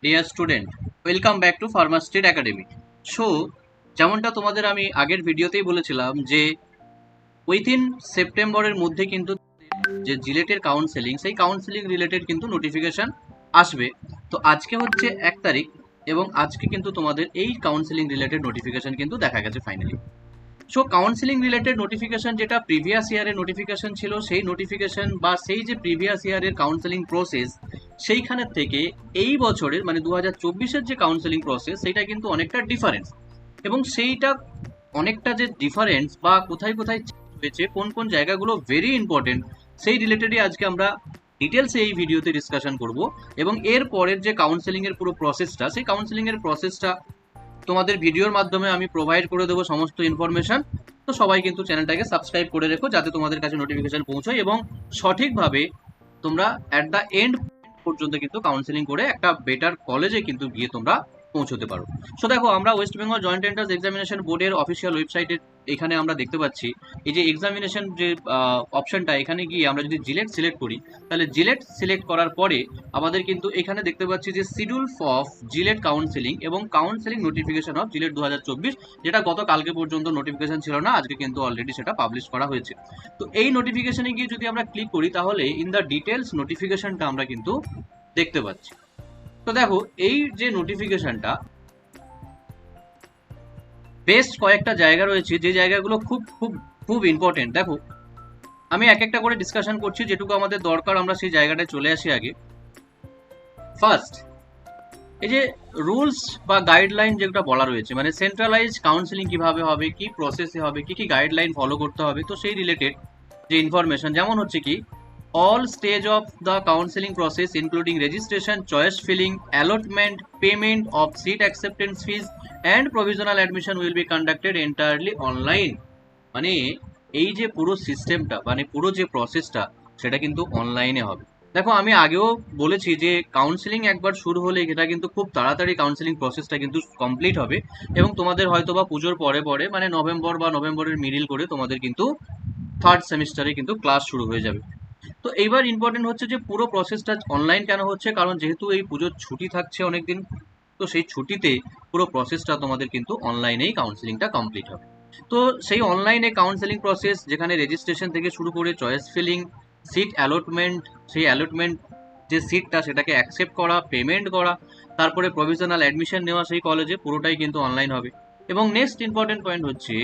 Dear student, welcome back to farmer state academy. So যেমনটা তোমাদের আমি আগের ভিডিওতেই বলেছিলাম যে উইথিন সেপ্টেম্বরের মধ্যে কিন্তু যে জিলেটের কাউন্সেলিং, সেই কাউন্সেলিং রিলেটেড কিন্তু নোটিফিকেশন আসবে। তো আজকে হচ্ছে 1 তারিখ এবং আজকে কিন্তু তোমাদের এই কাউন্সেলিং রিলেটেড নোটিফিকেশন কিন্তু দেখা গেছে finally. So counselling related notification যেটা প্রিভিয়াস ইয়ারের নোটিফিকেশন ছিল, সেই নোটিফিকেশন বা সেই যে প্রিভিয়াস ইয়ারের কাউন্সেলিং প্রসেস, সেইখানের থেকে এই বছরের মানে 2024-এর যে কাউন্সেলিং প্রসেস, সেটা কিন্তু অনেকটা ডিফারেন্স। এবং সেইটা অনেকটা যে ডিফারেন্স বা কোথায় কোথায় হয়েছে, কোন কোন জায়গাগুলো ভেরি ইম্পর্টেন্ট, সেই রিলেটেডই আজকে আমরা ডিটেলসে এই ভিডিওতে ডিসকাশন করব। এবং এর পরের যে কাউন্সেলিং এর পুরো প্রসেসটা, সেই কাউন্সেলিং এর প্রসেসটা তোমাদের ভিডিওর মাধ্যমে আমি প্রোভাইড করে দেবো সমস্ত ইনফরমেশন। তো সবাই কিন্তু চ্যানেলটাকে সাবস্ক্রাইব করে রেখো যাতে তোমাদের কাছে নোটিফিকেশন পৌঁছয় এবং সঠিকভাবে তোমরা অ্যাট দ্য এন্ড পর্যন্ত কিন্তু কাউন্সেলিং করে একটা বেটার কলেজে কিন্তু গিয়ে তোমরা পৌঁছতে পারো। সো দেখো, আমরা West Bengal joint entrance examination বোর্ডের অফিসিয়াল ওয়েবসাইটে এখানে আমরা দেখতে পাচ্ছি এই যে এক্সামিনেশন যে অপশনটা, এখানে গিয়ে আমরা যদি জিলেট সিলেক্ট করি, তাহলে জিলেট সিলেক্ট করার পরে আমাদের কিন্তু এখানে দেখতে পাচ্ছি যে শিডিউল অফ জিলেট কাউন্সেলিং এবং কাউন্সেলিং নোটিফিকেশন অফ জিলেট 2024, যেটা গতকালকে পর্যন্ত নোটিফিকেশন ছিল না, আজকে কিন্তু অলরেডি সেটা পাবলিশ করা হয়েছে। তো এই নোটিফিকেশনে গিয়ে যদি আমরা ক্লিক করি, তাহলে ইন দ্য ডিটেলস নোটিফিকেশনটা আমরা কিন্তু দেখতে পাচ্ছি। তো দেখো, এই যে নোটিফিকেশনটা বেস্ট কয়েকটা জায়গা রয়েছে, যে জায়গাগুলো খুব খুব খুব ইম্পর্টেন্ট। দেখো, আমি এক একটা করে ডিসকাশন করছি, যেটুকু আমাদের দরকার আমরা সেই জায়গাটায় চলে আসি আগে। ফার্স্ট, এই যে রুলস বা গাইডলাইন যেটা বলা রয়েছে, মানে সেন্ট্রালাইজ কাউন্সেলিং কিভাবে হবে, কি প্রসেসে হবে, কি কি গাইডলাইন ফলো করতে হবে, তো সেই রিলেটেড যে ইনফরমেশন, যেমন হচ্ছে কি all stage of the counseling process including registration, choice filling, allotment, payment of seat acceptance fees and provisional admission will be conducted entirely online। মানে এই যে পুরো সিস্টেমটা, মানে পুরো যে প্রসেসটা, সেটা কিন্তু অনলাইনে হবে। দেখো, আমি আগেও বলেছি যে কাউন্সেলিং একবার শুরু হলে এটা কিন্তু খুব তাড়াতাড়ি কাউন্সেলিং প্রসেসটা কিন্তু কমপ্লিট হবে এবং তোমাদের হয়তো বা পুজোর পরে পরে মানে নভেম্বর বা নভেম্বরের মিডিল করে তোমাদের কিন্তু থার্ড সেমিস্টারে কিন্তু ক্লাস শুরু হয়ে যাবে। তো এইবার ইম্পর্টেন্ট হচ্ছে যে পুরো প্রসেসটা অনলাইন কেন হচ্ছে, কারণ যেহেতু এই পুজোর ছুটি থাকছে অনেকদিন, তো সেই ছুটিতে পুরো প্রসেসটা তোমাদের কিন্তু অনলাইনেই কাউন্সেলিংটা কমপ্লিট হবে। তো সেই অনলাইনে কাউন্সেলিং প্রসেস, যেখানে রেজিস্ট্রেশন থেকে শুরু করে চয়েস ফিলিং, সিট অ্যালটমেন্ট, সেই অ্যালটমেন্ট যে সিটটা সেটাকে অ্যাকসেপ্ট করা, পেমেন্ট করা, তারপরে প্রভিশনাল অ্যাডমিশন নেওয়া সেই কলেজে, পুরোটাই কিন্তু অনলাইন হবে। এবং নেক্সট ইম্পর্টেন্ট পয়েন্ট হচ্ছে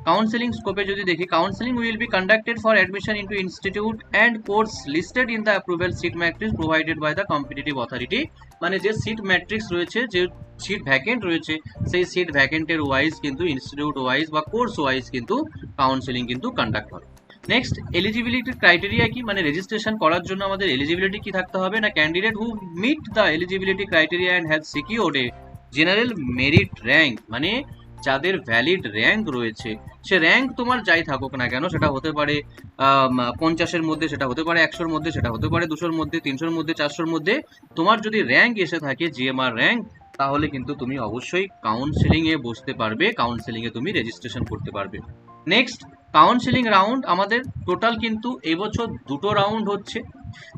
কাউন্সেলিং স্কোপে যদি দেখি, counselling will be conducted for admission into institute and course listed in the approval seat matrix provided by the competitive authority. মানে যে সিট ম্যাট্রিক্স রয়েছে, যে সিট ভ্যাকেন্ট রয়েছে, সেই সিট ভ্যাকেন্টের ওয়াইজ কিন্তু ইনস্টিটিউট ওয়াইজ বা কোর্স ওয়াইজ কিন্তু counselling কিন্তু কন্ডাক্ট হবে। নেক্সট, এলিজিবিলিটি ক্রাইটেরিয়া কি, মানে রেজিস্ট্রেশন করার জন্য আমাদের এলিজিবিলিটি কি থাকতে হবে না, candidate who meet the eligibility criteria and have secured a general merit rank, মানে যাদের ভ্যালিড র্যাঙ্ক রয়েছে, সে র্যাঙ্ক তোমার যাই থাকুক না কেন, সেটা হতে পারে 50-এর মধ্যে, সেটা হতে পারে 100-র মধ্যে, সেটা হতে পারে 200-র মধ্যে, 300-র মধ্যে, 400-র মধ্যে, তোমার যদি র্যাঙ্ক এসে থাকে জিএমআর র্যাঙ্ক, তাহলে কিন্তু তুমি অবশ্যই কাউন্সেলিং এ বসতে পারবে, কাউন্সেলিং এ তুমি রেজিস্ট্রেশন করতে পারবে। নেক্সট, কাউন্সেলিং রাউন্ড আমাদের টোটাল কিন্তু এবছর 2টো রাউন্ড হচ্ছে।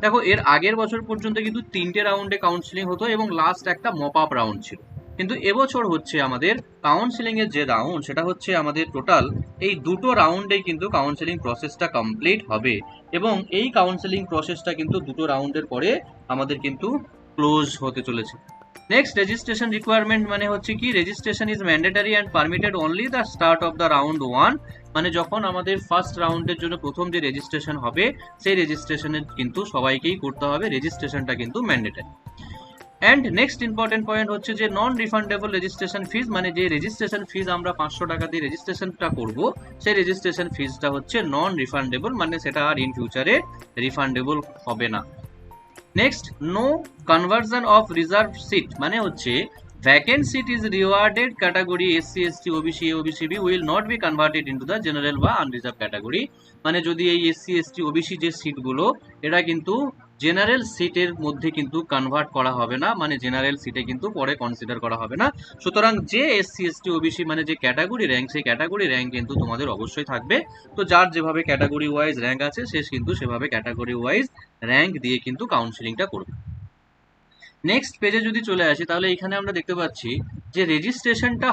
দেখো, এর আগের বছর পর্যন্ত কিন্তু 3টে রাউন্ডে কাউন্সেলিং হতো এবং লাস্ট একটা মপ আপ রাউন্ড ছিল, কিন্তু এবছর হচ্ছে আমাদের কাউন্সেলিং এর যে রাউন্ড, সেটা হচ্ছে আমাদের টোটাল এই 2টো রাউন্ডে কিন্তু কাউন্সেলিং প্রসেসটা কমপ্লিট হবে এবং এই কাউন্সেলিং প্রসেসটা কিন্তু 2টো রাউন্ডের পরে আমাদের কিন্তু ক্লোজ হতে চলেছে। নেক্সট, রেজিস্ট্রেশন রিকোয়ারমেন্ট মানে হচ্ছে কি, registration is mandatory and permitted only the start of the round 1। মানে যখন আমাদের ফার্স্ট রাউন্ডের জন্য প্রথম যে রেজিস্ট্রেশন হবে, সেই রেজিস্ট্রেশনের কিন্তু সবাইকেই করতে হবে, রেজিস্ট্রেশনটা কিন্তু mandatory. And next important point হচ্ছে যে নন রিফান্ডেবল রেজিস্ট্রেশন ফিজ, মানে যে রেজিস্ট্রেশন ফিজ আমরা 500 টাকা দিয়ে রেজিস্ট্রেশনটা করব, সেই রেজিস্ট্রেশন ফিজটা হচ্ছে নন রিফান্ডেবল, মানে সেটা আর ইন ফিউচারে রিফান্ডেবল হবে না। Next, no conversion of reserve seat, মানে হচ্ছে vacant seat is rewarded category SC ST OBC OBCB will not be converted into the general বা unreserved category। মানে যদি এই SC ST OBC যে সিটগুলো, এটা কিন্তু জেনারেল সিটের মধ্যে কিন্তু কনভার্ট করা হবে না, মানে জেনারেল সিটে কিন্তু পরে কনসিডার করা হবে না। সুতরাং যে SC ST OBC মানে যে ক্যাটাগরি র্যাঙ্ক, সেই ক্যাটাগরি র্যাঙ্ক কিন্তু তোমাদের অবশ্যই থাকবে। তো যার যেভাবে ক্যাটাগরি ওয়াইজ র্যাঙ্ক আছে, সে কিন্তু সেভাবে ক্যাটাগরি ওয়াইজ র্যাঙ্ক দিয়ে কিন্তু কাউন্সেলিংটা করবে। নেক্সট পেজে যদি চলে আসি তাহলে এখানে আমরা দেখতে পাচ্ছি যে রেজিস্ট্রেশনটা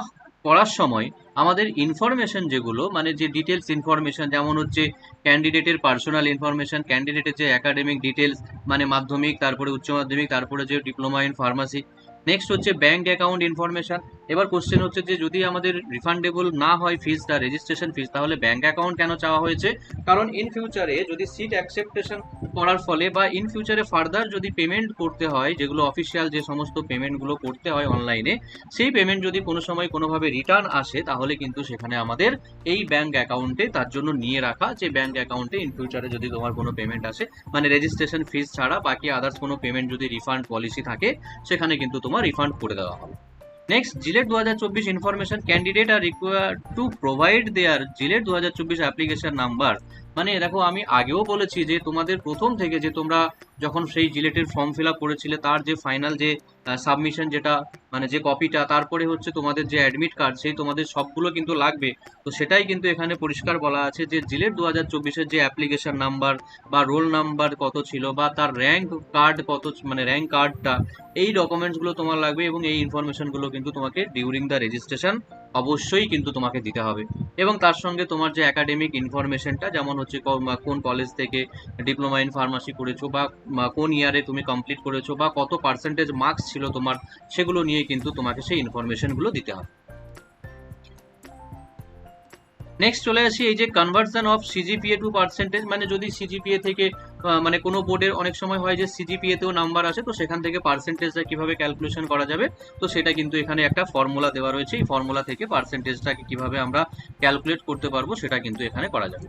করার সময় আমাদের ইনফরমেশন যেগুলো মানে যে ডিটেলস ইনফরমেশন, যেমন হচ্ছে ক্যান্ডিডেটের পার্সোনাল ইনফরমেশন, ক্যান্ডিডেটের যে একাডেমিক ডিটেলস মানে মাধ্যমিক, তারপরে উচ্চ মাধ্যমিক, তারপরে যে ডিপ্লোমা ইন ফার্মাসি, নেক্সট হচ্ছে ব্যাংক অ্যাকাউন্ট ইনফরমেশন। এবার কোশ্চেন হচ্ছে যে যদি আমাদের রিফান্ডেবল না হয় ফিজটা, রেজিস্ট্রেশন ফিজ, তাহলে ব্যাংক অ্যাকাউন্ট কেন চাওয়া হয়েছে? কারণ ইন ফিউচারে যদি সিট অ্যাকসেপ্টেশন করার ফলে বা ইন ফিউচারে ফার্দার যদি পেমেন্ট করতে হয়, যেগুলো অফিসিয়াল যে সমস্ত পেমেন্টগুলো করতে হয় অনলাইনে, সেই পেমেন্ট যদি কোনো সময় কোনোভাবে রিটার্ন আসে তাহলে কিন্তু সেখানে আমাদের এই ব্যাংক অ্যাকাউন্টে তার জন্য নিয়ে রাখা, যে ব্যাংক অ্যাকাউন্টে ইন ফিউচারে যদি তোমার কোনো পেমেন্ট আসে মানে রেজিস্ট্রেশন ফিজ ছাড়া বাকি আদার্স কোনো পেমেন্ট যদি রিফান্ড পলিসি থাকে সেখানে কিন্তু তোমার রিফান্ড করে দেওয়া হবে। Next, JELET 2024 information, candidate are required to provide their JELET 2024 application number. মানে দেখো আমি আগেও বলেছি যে তোমাদের প্রথম থেকে যে তোমরা যখন সেই জিলেটের ফর্ম ফিল আপ করেছিলে তার যে ফাইনাল যে সাবমিশন যেটা মানে যে কপিটা, তারপরে হচ্ছে তোমাদের যে অ্যাডমিট কার্ড, সেই তোমাদের সবগুলো কিন্তু লাগবে। তো সেটাই কিন্তু এখানে পরিষ্কার বলা আছে যে জিলেট 2024-এর যে অ্যাপ্লিকেশন নাম্বার বা রোল নাম্বার কত ছিল বা তার র্যাঙ্ক কার্ড কত মানে র্যাঙ্ক কার্ডটা, এই ডকুমেন্টসগুলো তোমার লাগবে এবং এই ইনফরমেশনগুলো কিন্তু তোমাকে ডিউরিং দ্য রেজিস্ট্রেশন অবশ্যই কিন্তু তোমাকে দিতে হবে। এবং তার সঙ্গে তোমার যে একাডেমিক ইনফরমেশনটা, যেমন হচ্ছে কোন কলেজ থেকে ডিপ্লোমা ইন ফার্মাসি করেছো বা কোন ইয়ারে তুমি কমপ্লিট করেছো বা কত পার্সেন্টেজ মার্কস ছিল তোমার, সেগুলো নিয়ে কিন্তু তোমাকে সেই ইনফরমেশনগুলো দিতে হবে। নেক্সট চলে আসি এই যে conversion of CGPA to percentage, মানে যদি সিজিপিএ থেকে মানে কোনো বোর্ডের অনেক সময় হয় যে সিজিপিএ তেও নাম্বার আসে, তো সেখান থেকে পার্সেন্টেজটা কিভাবে ক্যালকুলেশন করা যাবে, তো সেটা কিন্তু এখানে একটা ফর্মুলা দেওয়া রয়েছে। এই ফর্মুলা থেকে পার্সেন্টেজটাকে কিভাবে আমরা ক্যালকুলেট করতে পারবো সেটা কিন্তু এখানে করা যাবে।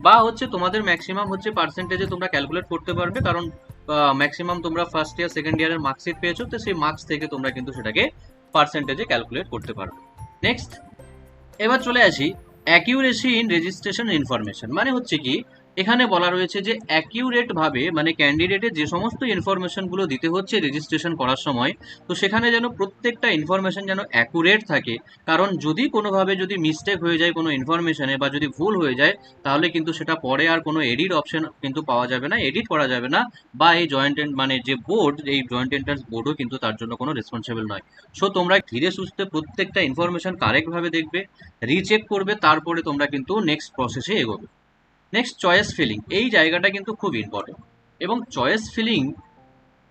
বা হচ্ছে তোমাদের ম্যাক্সিমাম হচ্ছে পার্সেন্টেজে তোমরা ক্যালকুলেট করতে পারবে, কারণ ম্যাক্সিমাম তোমরা ফার্স্ট ইয়ার সেকেন্ড ইয়ারের মার্কশিট পেয়েছো, তো সেই মার্কস থেকে তোমরা কিন্তু সেটাকে পার্সেন্টেজে ক্যালকুলেট করতে পারবে। নেক্সট, এবার চলে আসি অ্যাকিউরেসি ইন রেজিস্ট্রেশন ইনফরমেশন। মানে হচ্ছে কি এখানে বলা রয়েছে যে অ্যাকিউরেট ভাবে মানে ক্যান্ডিডেটের যে সমস্ত ইনফরমেশনগুলো দিতে হচ্ছে রেজিস্ট্রেশন করার সময়, তো সেখানে যেন প্রত্যেকটা ইনফরমেশন যেন অ্যাকুরেট থাকে। কারণ যদি কোনোভাবে যদি মিস্টেক হয়ে যায় কোনো ইনফরমেশনে বা যদি ভুল হয়ে যায়, তাহলে কিন্তু সেটা পরে আর কোনো এডিট অপশন কিন্তু পাওয়া যাবে না, এডিট করা যাবে না, বা এই জয়েন্ট মানে যে বোর্ড, এই জয়েন্ট এন্ট্রান্স বোর্ডও কিন্তু তার জন্য কোনো রেসপন্সিবল নয়। সো তোমরা ধীরে সুস্থে প্রত্যেকটা ইনফরমেশন কারেক্টভাবে দেখবে, রিচেক করবে, তারপরে তোমরা কিন্তু নেক্সট প্রসেসে এগোবে। নেক্সট, চয়েস ফিলিং, এই জায়গাটা কিন্তু খুব ইম্পর্টেন্ট। এবং চয়েস ফিলিং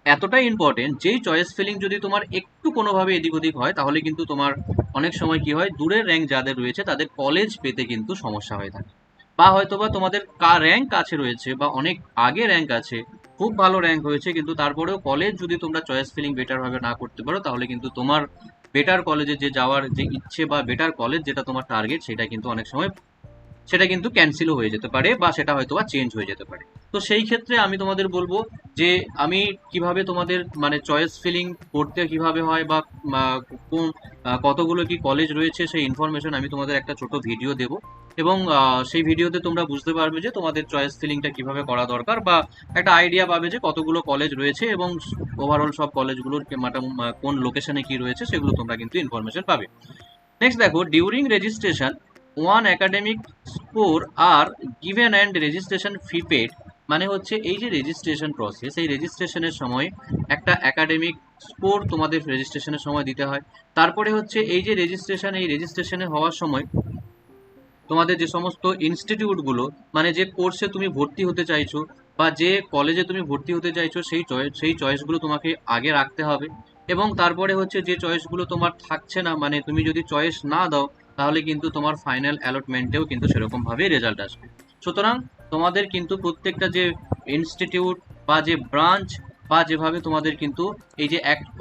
এতটাই ইম্পর্টেন্ট, যেই চয়েস ফিলিং যদি তোমার একটু কোনোভাবে এদিক ওদিক হয় তাহলে কিন্তু তোমার অনেক সময় কি হয়, দূরের র্যাঙ্ক যাদের রয়েছে তাদের কলেজ পেতে কিন্তু সমস্যা হয়ে থাকে। বা হয়তো বা তোমাদের র্যাঙ্ক কাছে রয়েছে বা অনেক আগে র্যাঙ্ক আছে, খুব ভালো র্যাঙ্ক হয়েছে, কিন্তু তারপরেও কলেজ যদি তোমরা চয়েস ফিলিং বেটার ভাবে না করতে পারো, তাহলে কিন্তু তোমার বেটার কলেজে যে যাওয়ার যে ইচ্ছে বা বেটার কলেজ যেটা তোমার টার্গেট, সেটা কিন্তু অনেক সময় সেটা কিন্তু ক্যান্সেলও হয়ে যেতে পারে বা সেটা হয়তো বা চেঞ্জ হয়ে যেতে পারে। তো সেই ক্ষেত্রে আমি তোমাদের বলবো যে আমি কিভাবে তোমাদের মানে চয়েস ফিলিং করতে কিভাবে হয় বা কোন কতগুলো কি কলেজ রয়েছে সেই ইনফরমেশন আমি তোমাদের একটা ছোট ভিডিও দেব, এবং সেই ভিডিওতে তোমরা বুঝতে পারবে যে তোমাদের চয়েস ফিলিংটা কিভাবে করা দরকার, বা একটা আইডিয়া পাবে যে কতগুলো কলেজ রয়েছে এবং ওভারঅল সব কলেজগুলোর কোন লোকেশনে কি রয়েছে সেগুলো তোমরা কিন্তু ইনফরমেশন পাবে। নেক্সট দেখো, during registration one academic score are given and registration fee paid. মানে হচ্ছে এই যে রেজিস্ট্রেশন প্রসেস, এই রেজিস্ট্রেশনের সময় একটা একাডেমিক স্কোর তোমাদের রেজিস্ট্রেশনের সময় দিতে হয়। তারপরে হচ্ছে এই যে রেজিস্ট্রেশন, এই রেজিস্ট্রেশনে হওয়ার সময় তোমাদের যে সমস্ত ইনস্টিটিউটগুলো মানে যে কোর্সে তুমি ভর্তি হতে চাইছো বা যে কলেজে তুমি ভর্তি হতে চাইছো, সেই চয়েসগুলো তোমাকে আগে রাখতে হবে। এবং তারপরে হচ্ছে যে চয়েসগুলো তোমার থাকছে না, মানে তুমি যদি চয়েস না দাও তাহলে কিন্তু তোমার ফাইনাল অ্যালটমেন্টেও কিন্তু সেরকমভাবেই রেজাল্ট আসবে। সুতরাং তোমাদের কিন্তু প্রত্যেকটা যে ইনস্টিটিউট বা যে ব্রাঞ্চ বা যেভাবে তোমাদের কিন্তু এই যে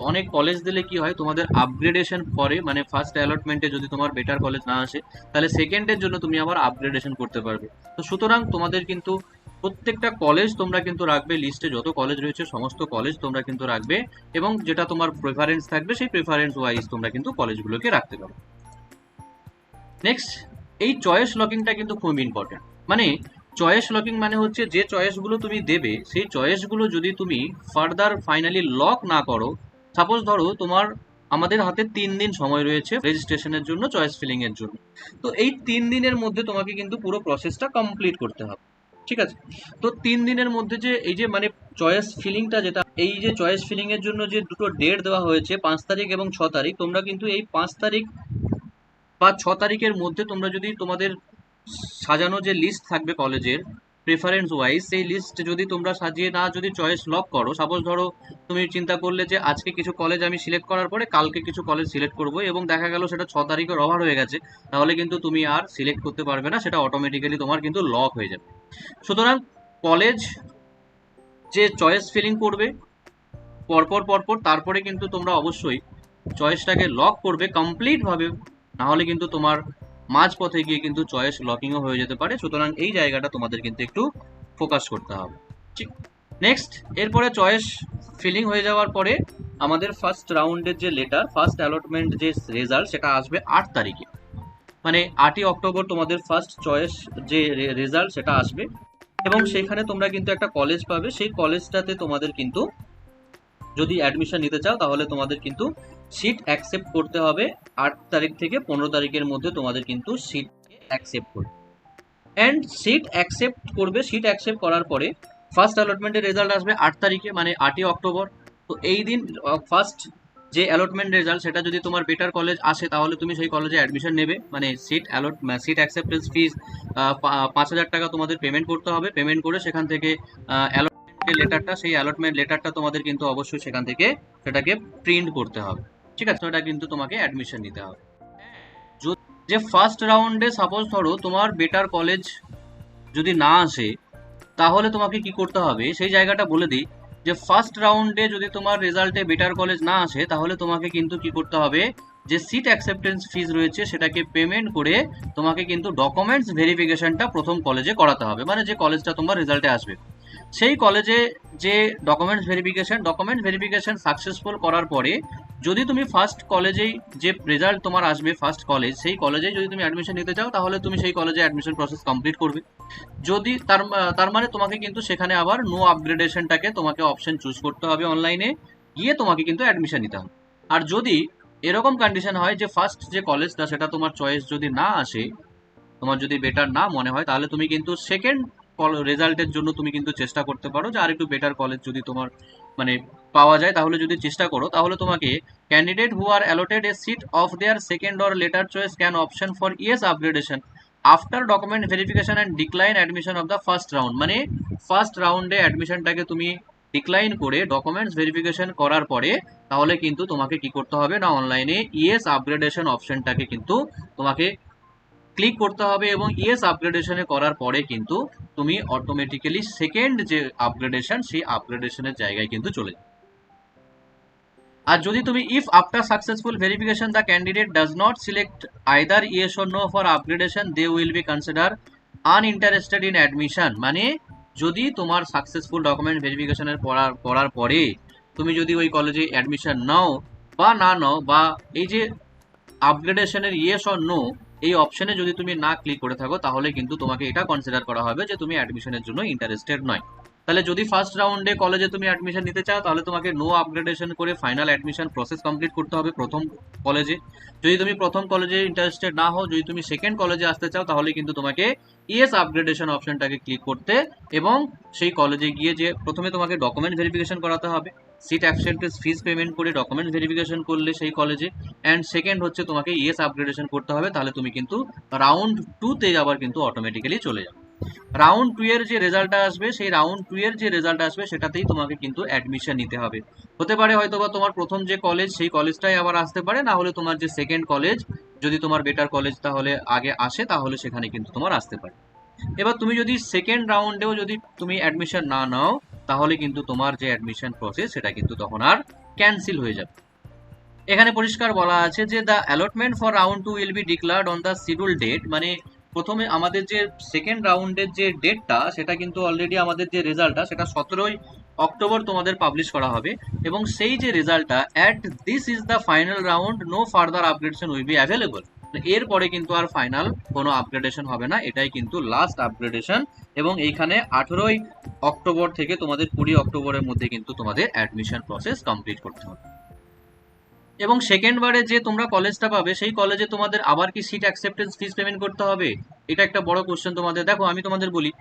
অনেক কলেজ দিলে কি হয়, তোমাদের আপগ্রেডেশন পরে মানে ফার্স্ট অ্যালটমেন্টে যদি তোমার বেটার কলেজ না আসে তাহলে সেকেন্ডের জন্য তুমি আবার আপগ্রেডেশন করতে পারবে। তো সুতরাং তোমাদের কিন্তু প্রত্যেকটা কলেজ তোমরা কিন্তু রাখবে, লিস্টে যত কলেজ রয়েছে সমস্ত কলেজ তোমরা কিন্তু রাখবে, এবং যেটা তোমার প্রেফারেন্স থাকবে সেই প্রেফারেন্স ওয়াইজ তোমরা কিন্তু কলেজগুলোকে রাখতে পারো। নেক্সট, এই চয়েস লকিংটা কিন্তু খুব ইম্পর্টেন্ট। মানে চয়েস লকিং মানে হচ্ছে যে চয়েসগুলো তুমি দেবে সেই চয়েসগুলো যদি তুমি ফার্দার ফাইনালি লক না করো, সাপোজ ধরো তোমার আমাদের হাতে 3 দিন সময় রয়েছে রেজিস্ট্রেশনের জন্য, চয়েস ফিলিং এর জন্য, তো এই 3 দিনের মধ্যে তোমাকে কিন্তু পুরো প্রসেসটা কমপ্লিট করতে হবে। ঠিক আছে। তো 3 দিনের মধ্যে যে এই যে মানে চয়েস ফিলিংটা, যেটা এই যে চয়েস ফিলিং এর জন্য যে দুটো ডেট দেওয়া হয়েছে 5 তারিখ এবং 6 তারিখ, তোমরা কিন্তু এই 5 তারিখ বা 6 তারিখের মধ্যে তোমরা যদি তোমাদের সাজানো যে লিস্ট থাকবে কলেজের প্রেফারেন্স ওয়াইজ, সেই লিস্ট যদি তোমরা সাজিয়ে না যদি চয়েস লক করো, সাপোজ ধরো তুমি চিন্তা করলে যে আজকে কিছু কলেজ আমি সিলেক্ট করার পরে কালকে কিছু কলেজ সিলেক্ট করবো, এবং দেখা গেল সেটা 6 তারিখের ওভার হয়ে গেছে, তাহলে কিন্তু তুমি আর সিলেক্ট করতে পারবে না, সেটা অটোমেটিক্যালি তোমার কিন্তু লক হয়ে যাবে। সুতরাং কলেজ যে চয়েস ফিলিং করবে পরপর পরপর, তারপরে কিন্তু তোমরা অবশ্যই চয়েসটাকে লক করবে কমপ্লিট ভাবে, না হলে কিন্তু তোমার মাঝ পথে গিয়ে কিন্তু চয়েস লকিংও হয়ে যেতে পারে। সুতরাং এই জায়গাটা তোমাদের কিন্তু একটু ফোকাস করতে হবে। ঠিক, নেক্সট, এরপরে চয়েস ফিলিং হয়ে যাওয়ার পরে আমাদের ফার্স্ট রাউন্ডের যে লেটার, ফার্স্ট অ্যালটমেন্ট যে রেজাল্ট, সেটা আসবে 8 তারিখে, মানে 8ই অক্টোবর তোমাদের ফার্স্ট চয়েস যে রেজাল্ট সেটা আসবে, এবং সেখানে তোমরা কিন্তু একটা কলেজ পাবে। সেই কলেজটাতে তোমাদের কিন্তু যদি অ্যাডমিশন নিতে চাও তাহলে তোমাদের কিন্তু সিট অ্যাকসেপ্ট করতে হবে। 8 তারিখ থেকে 15 তারিখের মধ্যে তোমাদের কিন্তু সিট অ্যাকসেপ্ট করবে, অ্যান্ড সিট অ্যাকসেপ্ট করবে। সিট অ্যাকসেপ্ট করার পরে ফার্স্ট অ্যালটমেন্টের রেজাল্ট আসবে 8 তারিখে, মানে 8ই অক্টোবর। তো এই দিন ফার্স্ট যে অ্যালটমেন্ট রেজাল্ট, সেটা যদি তোমার বেটার কলেজ আসে তাহলে তুমি সেই কলেজে অ্যাডমিশন নেবে, মানে সিট অ্যাকসেপ্টেন্স ফিজ 5,000 টাকা তোমাদের পেমেন্ট করতে হবে। পেমেন্ট করে সেখান থেকে অ্যালটমেন্ট লেটারটা, সেই অ্যালটমেন্ট লেটারটা তোমাদের কিন্তু অবশ্যই সেখান থেকে সেটাকে প্রিন্ট করতে হবে। ঠিক আছে, ওটা কিন্তু তোমাকে অ্যাডমিশন নিতে হবে। যে ফার্স্ট রাউন্ডে সাপোজ ধরো তোমার বেটার কলেজ যদি না আসে, তাহলে তোমাকে কি করতে হবে সেই জায়গাটা বলে দিই। যে ফার্স্ট রাউন্ডে যদি তোমার রেজাল্টে বেটার কলেজ না আসে, তাহলে তোমাকে কিন্তু কি করতে হবে, যে সিট অ্যাকসেপ্টেন্স ফিজ রয়েছে সেটাকে পেমেন্ট করে তোমাকে কিন্তু ডকুমেন্টস ভেরিফিকেশনটা প্রথম কলেজে করাতে হবে, মানে যে কলেজটা তোমার রেজাল্টে আসবে সেই কলেজে যে ডকুমেন্টস ভেরিফিকেশন সাকসেসফুল করার পরে যদি তুমি ফার্স্ট কলেজেই যে রেজাল্ট তোমার আসবে ফার্স্ট কলেজ, সেই কলেজেই যদি তুমি অ্যাডমিশন নিতে চাও তাহলে তুমি সেই কলেজে অ্যাডমিশন প্রসেস কমপ্লিট করবে। যদি তার মানে তোমাকে কিন্তু সেখানে আবার নো আপগ্রেডেশনটাকে তোমাকে অপশন চুজ করতে হবে, অনলাইনে গিয়ে তোমাকে কিন্তু অ্যাডমিশন নিতে হবে। আর যদি এরকম কন্ডিশন হয় যে ফার্স্ট যে কলেজটা সেটা তোমার চয়েস যদি না আসে, তোমার যদি বেটার না মনে হয়, তাহলে তুমি কিন্তু সেকেন্ড রেজাল্টের জন্য তুমি কিন্তু চেষ্টা করতে পারো যে আর একটু বেটার কলেজ যদি তোমার মানে পাওয়া যায়, তাহলে যদি চেষ্টা করো তাহলে তোমাকে candidate who are allotted a seat of their second or later choice can option for yes upgradation after document verification and decline admission of the first round. মানে ফার্স্ট রাউন্ডে অ্যাডমিশনটাকে তুমি ডিক্লাইন করে ডকুমেন্টস ভেরিফিকেশন করার পরে তাহলে কিন্তু তোমাকে কি করতে হবে না, অনলাইনে ইয়েস আপগ্রেডেশন অপশনটাকে কিন্তু তোমাকে ক্লিক করতে হবে, এবং ইয়েস আপগ্রেডেশনে করার পরে কিন্তু তুমি অটোমেটিক্যালি সেকেন্ড যে আপগ্রেডেশন সেই আপগ্রেডেশনের জায়গায় কিন্তু চলে যাবে। আর যদি তুমি if after successful verification the candidate does not select either yes or no for upgradation they will be consider uninterested in admission. মানে যদি তোমার সাকসেসফুল ডকুমেন্ট ভেরিফিকেশনের করার পরে তুমি যদি ওই কলেজে অ্যাডমিশন নাও বা না নাও, বা এই যে আপগ্রেডেশনের ইয়েস অর নো এই অপশনে যদি তুমি না ক্লিক করে থাকো, তাহলে কিন্তু তোমাকে এটা কনসিডার করা হবে যে তুমি অ্যাডমিশনের জন্য ইন্টারেস্টেড নয়। তাহলে যদি ফার্স্ট রাউন্ডে কলেজে তুমি অ্যাডমিশন নিতে চাও তাহলে তোমাকে নো আপগ্রেডেশন করে ফাইনাল অ্যাডমিশন প্রসেস কমপ্লিট করতে হবে প্রথম কলেজে। যদি তুমি প্রথম কলেজে ইন্টারেস্টেড না হও, যদি তুমি সেকেন্ড কলেজে আসতে চাও, তাহলে কিন্তু তোমাকে ইয়েস আপগ্রেডেশন অপশনটাকে ক্লিক করতে এবং সেই কলেজে গিয়ে যে প্রথমে তোমাকে ডকুমেন্ট ভেরিফিকেশন করাতে হবে, সিট অ্যাকসেপ্টেন্স ফিস পেমেন্ট করে ডকুমেন্ট ভেরিফিকেশন করলে সেই কলেজে, অ্যান্ড সেকেন্ড হচ্ছে তোমাকে ইয়েস আপগ্রেডেশন করতে হবে, তাহলে তুমি কিন্তু রাউন্ড 2তে আবার কিন্তু অটোমেটিক্যালি চলে যাবে। রাউন্ড 2 এর যে রেজাল্টটা আসবে, সেই রাউন্ড 2 এর যে রেজাল্ট আসবে সেটাতেই তোমাকে কিন্তু অ্যাডমিশন নিতে হবে। হতে পারে হয়তো বা তোমার প্রথম যে কলেজ সেই কলেজটাই আবার আসতে পারে, না হলে তোমার যে সেকেন্ড কলেজ যদি তোমার বেটার কলেজ তাহলে আগে আসে, তাহলে সেখানে কিন্তু তোমার আসতে পারে। এবার তুমি যদি সেকেন্ড রাউন্ডেও যদি তুমি অ্যাডমিশন না নাও, তাহলে কিন্তু তোমার যে অ্যাডমিশন প্রসেস সেটা কিন্তু তখন আর ক্যান্সেল হয়ে যাবে। এখানে পরিষ্কার বলা আছে যে the allotment for round 2 will be declared on the schedule date. মানে প্রথমে আমাদের যে সেকেন্ড রাউন্ডের যে ডেটটা সেটা কিন্তু অলরেডি আমাদের যে রেজাল্টটা সেটা 17ই অক্টোবর তোমাদের পাবলিশ করা হবে, এবং সেই যে রেজাল্টটা at this is the final round no further upgradation will be available. এরপরে কিন্তু আর ফাইনাল কোনো আপগ্রেডেশন হবে না, এটাই কিন্তু লাস্ট আপগ্রেডেশন। এবং এইখানে 18ই অক্টোবর থেকে তোমাদের 20 অক্টোবরের মধ্যে কিন্তু তোমাদের অ্যাডমিশন প্রসেস কমপ্লিট করতে হবে। এবং সেকেন্ড বারে যে তোমরা কলেজটা পাবে সেই কলেজে তোমাদের আবার কি সিট অ্যাকসেপ্টেন্স ফিস পেমেন্ট করতে হবে? এটা একটা বড় কোশ্চেন তোমাদের। দেখো আমি তোমাদের বলি,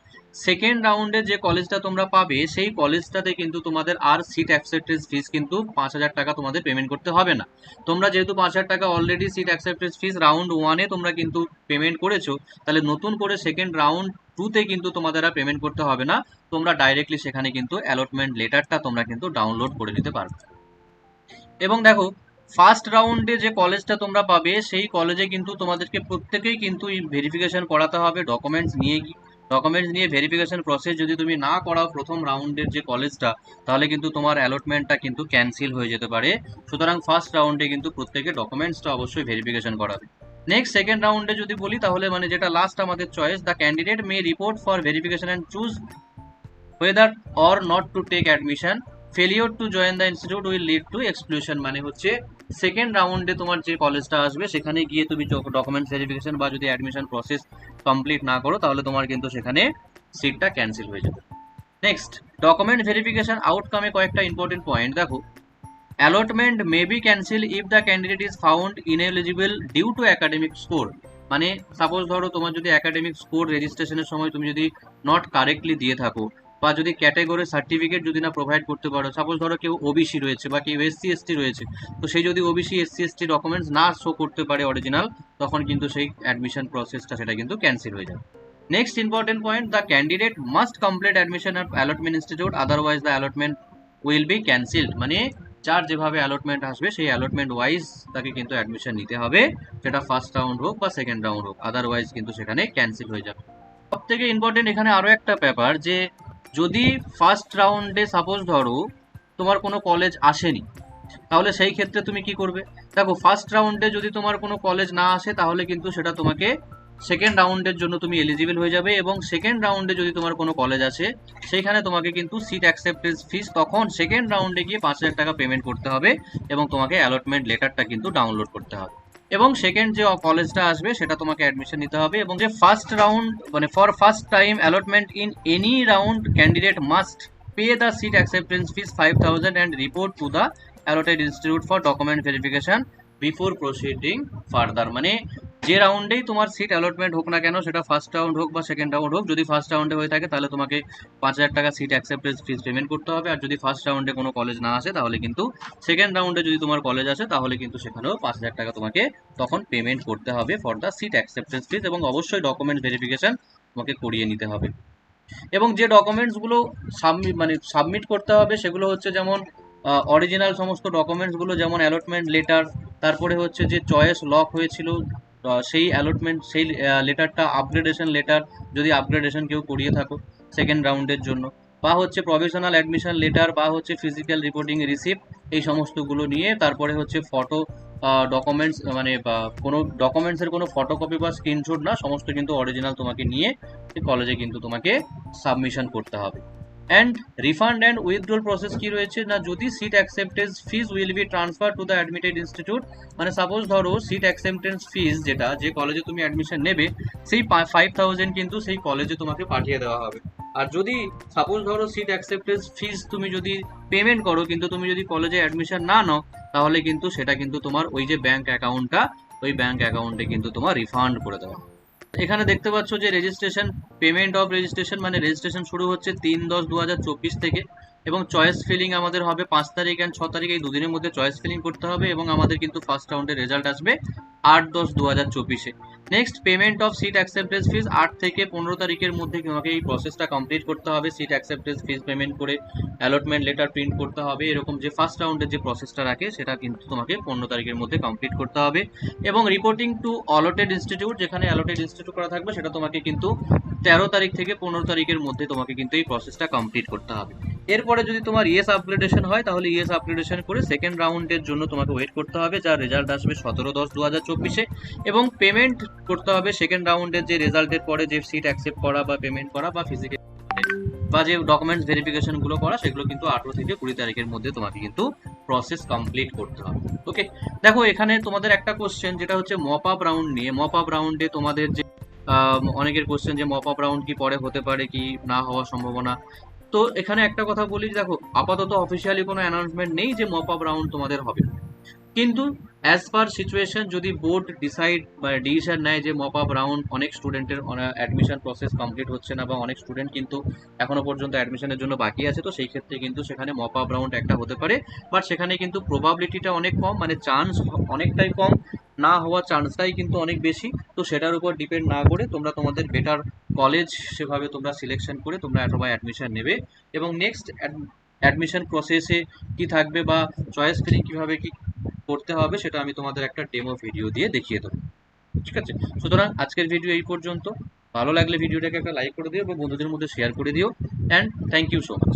সেকেন্ড রাউন্ডে যে কলেজটা তোমরা পাবে সেই কলেজটাতে কিন্তু তোমাদের আর সিট অ্যাকসেপ্টেন্স ফিস কিন্তু 5,000 টাকা তোমাদের পেমেন্ট করতে হবে না। তোমরা যেহেতু 5,000 টাকা অলরেডি সিট অ্যাকসেপ্টেন্স ফিস রাউন্ড 1-এ তোমরা কিন্তু পেমেন্ট করেছো, তাহলে নতুন করে সেকেন্ড রাউন্ড 2-তে কিন্তু তোমাদের আর পেমেন্ট করতে হবে না। তোমরা ডাইরেক্টলি সেখানে কিন্তু অ্যালটমেন্ট লেটারটা তোমরা কিন্তু ডাউনলোড করে নিতে পারবে। এবং দেখো ফার্স্ট রাউন্ডে যে কলেজটা তোমরা পাবে সেই কলেজে কিন্তু তোমাদেরকে প্রত্যেকেই কিন্তু এই ভেরিফিকেশন করাতে হবে ডকুমেন্টস নিয়ে ভেরিফিকেশন প্রসেস যদি তুমি না করাও প্রথম রাউন্ডের যে কলেজটা, তাহলে কিন্তু তোমার অ্যালটমেন্টটা কিন্তু ক্যান্সেল হয়ে যেতে পারে। সুতরাং ফার্স্ট রাউন্ডে কিন্তু প্রত্যেকে ডকুমেন্টসটা অবশ্যই ভেরিফিকেশন করাবে। নেক্সট সেকেন্ড রাউন্ডে যদি বলি, তাহলে মানে যেটা লাস্ট আমাদের choice, the candidate may report for verification and choose whether or not to take admission. Failure to join the institute will lead to exclusion। মানে হচ্ছে সেকেন্ড রাউন্ডে তোমার যে কলেজটা আসবে সেখানে গিয়ে তুমি ডকুমেন্ট ভেরিফিকেশন বা যদি অ্যাডমিশন প্রসেস কমপ্লিট না করো, তাহলে তোমার কিন্তু সেখানে সিটটা ক্যান্সেল হয়ে যাবে। নেক্সট ডকুমেন্ট ভেরিফিকেশন আউটকামে কয়েকটা ইম্পর্টেন্ট পয়েন্ট দেখো। Allotment may be cancel if the candidate is found ineligible due to academic score. মানে সাপোজ ধরো তোমার যদি একাডেমিক স্কোর রেজিস্ট্রেশনের সময় তুমি যদি নট কারেক্টলি দিয়ে থাকো, বা যদি ক্যাটাগরি সার্টিফিকেট যদি না প্রোভাইড করতে পারো, সাপোজ ধরো কেউ ওবিসি রয়েছে বা কেউ এসসি এসটি রয়েছে, তো সেই যদি ওবিসি এসসি এসটি ডকুমেন্টস না শো করতে পারে অরিজিনাল, তখন কিন্তু সেই অ্যাডমিশন প্রসেসটা সেটা কিন্তু ক্যান্সেল হয়ে যাবে। Next important point, the candidate must complete admission at allotment institute otherwise the allotment will be cancelled. মানে যার যেভাবে অ্যালটমেন্ট আসবে সেই অ্যালটমেন্ট ওয়াইজ তাকে কিন্তু অ্যাডমিশন নিতে হবে, সেটা ফার্স্ট রাউন্ড হোক বা সেকেন্ড রাউন্ড হোক, আদারওয়াইজ কিন্তু সেখানে ক্যান্সেল হয়ে যাবে। সব থেকে ইম্পর্টেন্ট এখানে আরো একটা ব্যাপার, যে যদি ফার্স্ট রাউন্ডে সাপোজ ধরো তোমার কোনো কলেজ আসেনি, তাহলে সেই ক্ষেত্রে তুমি কি করবে? দেখো ফার্স্ট রাউন্ডে যদি তোমার কোনো কলেজ না আসে, তাহলে কিন্তু সেটা তোমাকে সেকেন্ড রাউন্ডের জন্য তুমি এলিজিবল হয়ে যাবে। এবং সেকেন্ড রাউন্ডে যদি তোমার কোনো কলেজ আছে, সেইখানে তোমাকে কিন্তু সিট অ্যাকসেপ্টেন্স ফিস তখন সেকেন্ড রাউন্ডে গিয়ে 5,000 টাকা পেমেন্ট করতে হবে, এবং তোমাকে অ্যালটমেন্ট লেটারটা কিন্তু ডাউনলোড করতে হবে। এবং সেকেন্ড যে কলেজটা আসবে সেটা তোমাকে অ্যাডমিশন নিতে হবে। এবং যে ফার্স্ট রাউন্ড মানে for first time allotment in any round candidate must pay the seat acceptance fees 5,000 and report to the allotted institute for document verification before proceeding further. মানে যে রাউন্ডেই তোমার সিট অ্যালটমেন্ট হোক না কেন, সেটা ফার্স্ট রাউন্ড হোক বা সেকেন্ড রাউন্ড হোক, যদি ফার্স্ট রাউন্ডে হয়ে থাকে তাহলে তোমাকে 5,000 টাকা সিট অ্যাকসেপ্টেন্স ফিস পেমেন্ট করতে হবে। আর যদি ফার্স্ট রাউন্ডে কোনো কলেজ না আসে, তাহলে কিন্তু সেকেন্ড রাউন্ডে যদি তোমার কলেজ আসে, তাহলে কিন্তু সেখানেও 5,000 টাকা তোমাকে তখন পেমেন্ট করতে হবে ফর দ্য সিট অ্যাকসেপ্টেন্স ফিস। এবং অবশ্যই ডকুমেন্ট ভেরিফিকেশন তোমাকে করিয়ে নিতে হবে। এবং যে ডকুমেন্টসগুলো সাবমিট করতে হবে সেগুলো হচ্ছে যেমন অরিজিনাল সমস্ত ডকুমেন্টসগুলো, যেমন অ্যালটমেন্ট লেটার, তারপরে হচ্ছে যে চয়েস লক হয়েছিল সেই অ্যালটমেন্ট সেই লেটারটা, আপগ্রেডেশন লেটার যদি আপগ্রেডেশন কেউ করিয়ে থাকো সেকেন্ড রাউন্ডের জন্য, বা হচ্ছে প্রভিশনাল অ্যাডমিশন লেটার, বা হচ্ছে ফিজিক্যাল রিপোর্টিং রিসিপ্ট, এই সমস্তগুলো নিয়ে তারপরে হচ্ছে ফটো ডকুমেন্টস, মানে কোনো ডকুমেন্টসের কোনো ফটোকপি বা স্ক্রিনশট না, সমস্ত কিন্তু অরিজিনাল তোমাকে নিয়ে কলেজে কিন্তু তোমাকে সাবমিশন করতে হবে। And refund and withdrawal process কি রয়েছে না, যদি seat acceptance fees will be transfer to the admitted institute. মানে সাপোজ ধরো সিট অ্যাকসেপ্টেন্স ফিজ যেটা যে কলেজে তুমি অ্যাডমিশন নেবে, সেই 5,000 কিন্তু সেই কলেজে তোমাকে পাঠিয়ে দেওয়া হবে। আর যদি সাপোজ ধরো সিট অ্যাকসেপ্টেন্স ফিজ তুমি যদি পেমেন্ট করো, কিন্তু তুমি যদি কলেজে অ্যাডমিশন না নাও, তাহলে কিন্তু সেটা কিন্তু তোমার ওই যে ব্যাংক অ্যাকাউন্টটা, ওই ব্যাংক অ্যাকাউন্টে কিন্তু তোমার রিফান্ড করে দেওয়া। এখানে দেখতে পাচ্ছ যে রেজিস্ট্রেশন, পেমেন্ট অফ রেজিস্ট্রেশন, মানে রেজিস্ট্রেশন শুরু হচ্ছে 3/10/2024 থেকে, এবং চয়েস ফিলিং আমাদের হবে 5 তারিখ অ্যান্ড 6 তারিখ, এই দুদিনের মধ্যে চয়েস ফিলিং করতে হবে। এবং আমাদের কিন্তু ফার্স্ট রাউন্ডের রেজাল্ট আসবে 8/10/2024-এ। Next payment of seat acceptance fees 8 থেকে 15 তারিখের মধ্যে তোমাকে এই প্রসেসটা কমপ্লিট করতে হবে। সিট অ্যাকসেপ্টেন্স ফিজ পেমেন্ট করে অ্যালটমেন্ট লেটার প্রিন্ট করতে হবে, এরকম যে ফার্স্ট রাউন্ডের যে প্রসেসটা রাখে সেটা কিন্তু তোমাকে 15 তারিখের মধ্যে কমপ্লিট করতে হবে। এবং রিপোর্টিং টু অ্যালটেড ইনস্টিটিউট, যেখানে অ্যালটেড ইনস্টিটিউট করা থাকবে, সেটা তোমাকে কিন্তু 13 তারিখ থেকে 15 তারিখের মধ্যে তোমাকে কিন্তু এই প্রসেসটা কমপ্লিট করতে হবে। এরপরে যদি তোমার ইএস আপগ্রেডেশন হয়, তাহলে ইএস আপগ্রেডেশন করে সেকেন্ড রাউন্ডের জন্য তোমাকে ওয়েট করতে হবে, যার রেজাল্ট আসবে 17/10/2024-এ। এবং পেমেন্ট করতে হবে সেকেন্ড রাউন্ডের যে রেজাল্টের পরে, যে সিট অ্যাকসেপ্ট করা বা পেমেন্ট করা বা ফিজিক্যাল বা যে ডকুমেন্টস ভেরিফিকেশন গুলো করা, সেগুলো কিন্তু 18 থেকে 20 তারিখের মধ্যে তোমাকে কিন্তু প্রসেস কমপ্লিট করতে হবে। ওকে, দেখো এখানে তোমাদের একটা কোশ্চেন যেটা হচ্ছে মপ আপ রাউন্ড নিয়ে। মপ আপ রাউন্ডে তোমাদের যে অনেকের কোশ্চেন যে মপ আপ রাউন্ড কি পরে হতে পারে কি না হওয়ার সম্ভাবনা। তো এখানে একটা কথা বলি, দেখো আপাতত অফিসিয়ালি কোনো অ্যানাউন্সমেন্ট নেই যে মপ আপ রাউন্ড তোমাদের হবে। কিন্তু অ্যাজ পার সিচুয়েশন যদি বোর্ড ডিসিশন নেয় যে মপ আপ রাউন্ড, অনেক স্টুডেন্টের অ্যাডমিশন প্রসেস কমপ্লিট হচ্ছে না বা অনেক স্টুডেন্ট কিন্তু এখনো পর্যন্ত অ্যাডমিশনের জন্য বাকি আছে, তো সেই ক্ষেত্রে কিন্তু সেখানে মপ আপ রাউন্ড একটা হতে পারে। বাট সেখানে কিন্তু প্রবাবিলিটিটা অনেক কম, মানে চান্স অনেকটাই কম, না হওয়ার চান্সটাই কিন্তু অনেক বেশি। তো সেটার উপর ডিপেন্ড না করে তোমরা তোমাদের বেটার কলেজ সেভাবে তোমরা সিলেকশন করে তোমরা সবাই অ্যাডমিশন নেবে। এবং নেক্সট অ্যাডমিশন প্রসেসে কি থাকবে বা চয়েস ফিলিং কিভাবে কি করতে হবে সেটা আমি তোমাদের একটা ডেমো ভিডিও দিয়ে দেখিয়ে দেবো। ঠিক আছে, সুতরাং আজকের ভিডিও এই পর্যন্ত। ভালো লাগলে ভিডিওটাকে একটা লাইক করে দিও এবং বন্ধুদের মধ্যে শেয়ার করে দিও। And thank you so much.